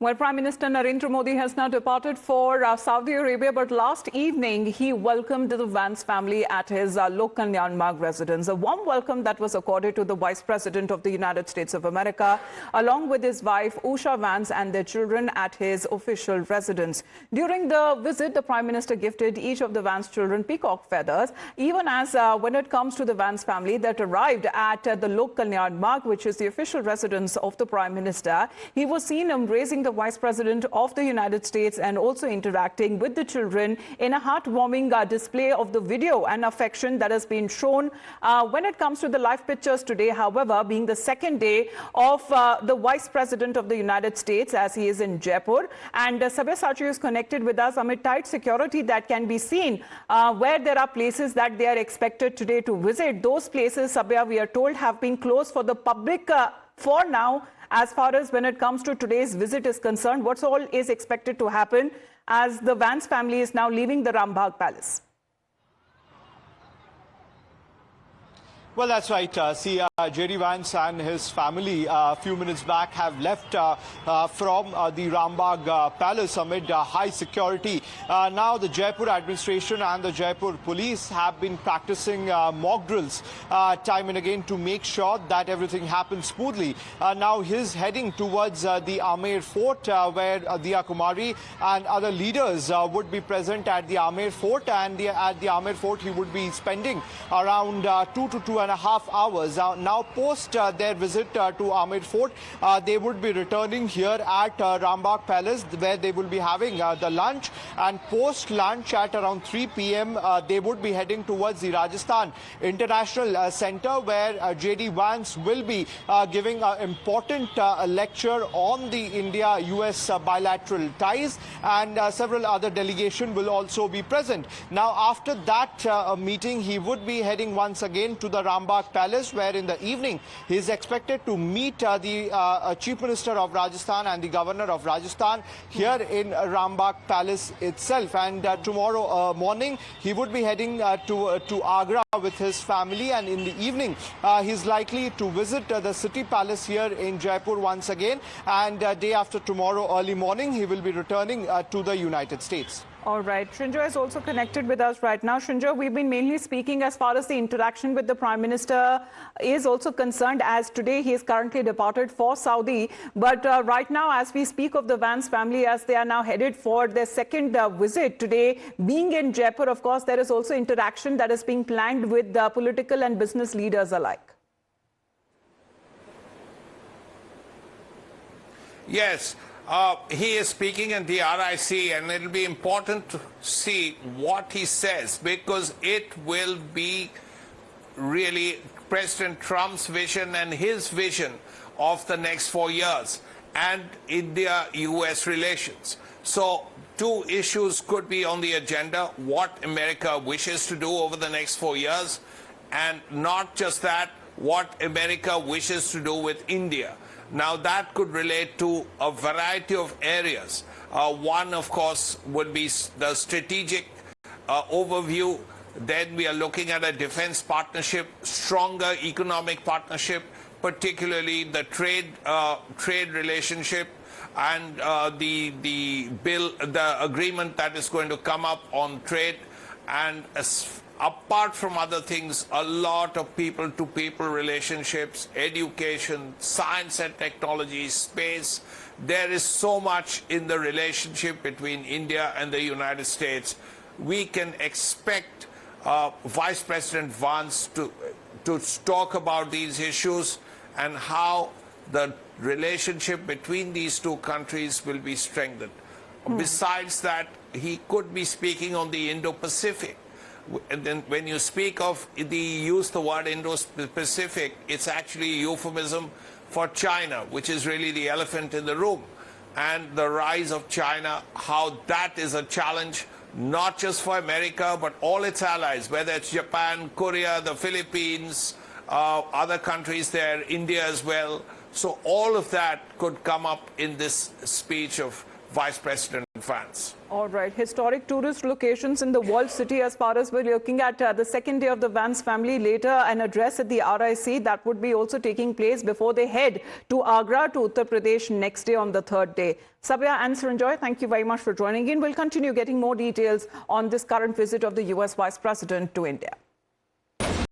Well, Prime Minister Narendra Modi has now departed for Saudi Arabia, but last evening he welcomed the Vance family at his Lok Kalyan Marg residence. A warm welcome that was accorded to the Vice President of the United States of America, along with his wife Usha Vance and their children at his official residence. During the visit, the Prime Minister gifted each of the Vance children peacock feathers, even as when it comes to the Vance family that arrived at the Lok Kalyan Marg, which is the official residence of the Prime Minister. He was seen embracing the Vice President of the United States and also interacting with the children in a heartwarming display of the video and affection that has been shown. When it comes to the live pictures today, however, being the second day of the Vice President of the United States as he is in Jaipur, and Sabya Sachi is connected with us amid tight security that can be seen where there are places that they are expected today to visit. Those places, Sabya, we are told, have been closed for the public for now. As far as when it comes to today's visit is concerned, what's all is expected to happen as the Vance family is now leaving the Rambagh Palace? Well, that's right. J.D. Vance and his family a few minutes back have left from the Rambagh Palace amid high security. Now the Jaipur administration and the Jaipur police have been practicing mock drills time and again to make sure that everything happens smoothly. Now he's heading towards the Amer Fort where Diya Kumari and other leaders would be present at the Amer Fort, and at the Amer Fort he would be spending around 2 to 2.5 hours. Now, post their visit to Amer Fort, they would be returning here at Rambagh Palace, where they will be having the lunch. And post lunch at around 3 p.m., they would be heading towards the Rajasthan International Center, where J.D. Vance will be giving an important lecture on the India-US bilateral ties, and several other delegations will also be present. Now, after that meeting, he would be heading once again to the Rambagh Palace, where in the evening he is expected to meet the Chief Minister of Rajasthan and the Governor of Rajasthan here in Rambagh Palace itself. And tomorrow morning he would be heading to Agra with his family, and in the evening he's likely to visit the City Palace here in Jaipur once again, and day after tomorrow early morning he will be returning to the United States. All right. Shinjo is also connected with us right now. Shinjo, we've been mainly speaking as far as the interaction with the Prime Minister is also concerned, as today he is currently departed for Saudi. But right now, as we speak of the Vance family, as they are now headed for their second visit today, being in Jaipur, of course, there is also interaction that is being planned with the political and business leaders alike. Yes. He is speaking in the RIC, and it will be important to see what he says, because it will be really President Trump's vision and his vision of the next 4 years and India-US relations. So two issues could be on the agenda: what America wishes to do over the next 4 years, and not just that, what America wishes to do with India. Now, that could relate to a variety of areas. One, of course, would be the strategic overview. Then we are looking at a defense partnership, stronger economic partnership, particularly the trade relationship, and the agreement that is going to come up on trade. And apart from other things, a lot of people-to-people relationships, education, science and technology, space. There is so much in the relationship between India and the United States. We can expect Vice President Vance to talk about these issues and how the relationship between these two countries will be strengthened. Besides that, he could be speaking on the Indo-Pacific. And then when you speak of use the word Indo-Pacific, it's actually a euphemism for China, which is really the elephant in the room. And the rise of China, how that is a challenge, not just for America, but all its allies, whether it's Japan, Korea, the Philippines, other countries there, India as well. So all of that could come up in this speech of Vice President France. All right. Historic tourist locations in the walled city as far as we're looking at the second day of the Vance family. Later, an address at the RIC that would be also taking place before they head to Agra to Uttar Pradesh next day on the third day. Sabya and Saranjoy, thank you very much for joining in. We'll continue getting more details on this current visit of the US Vice President to India.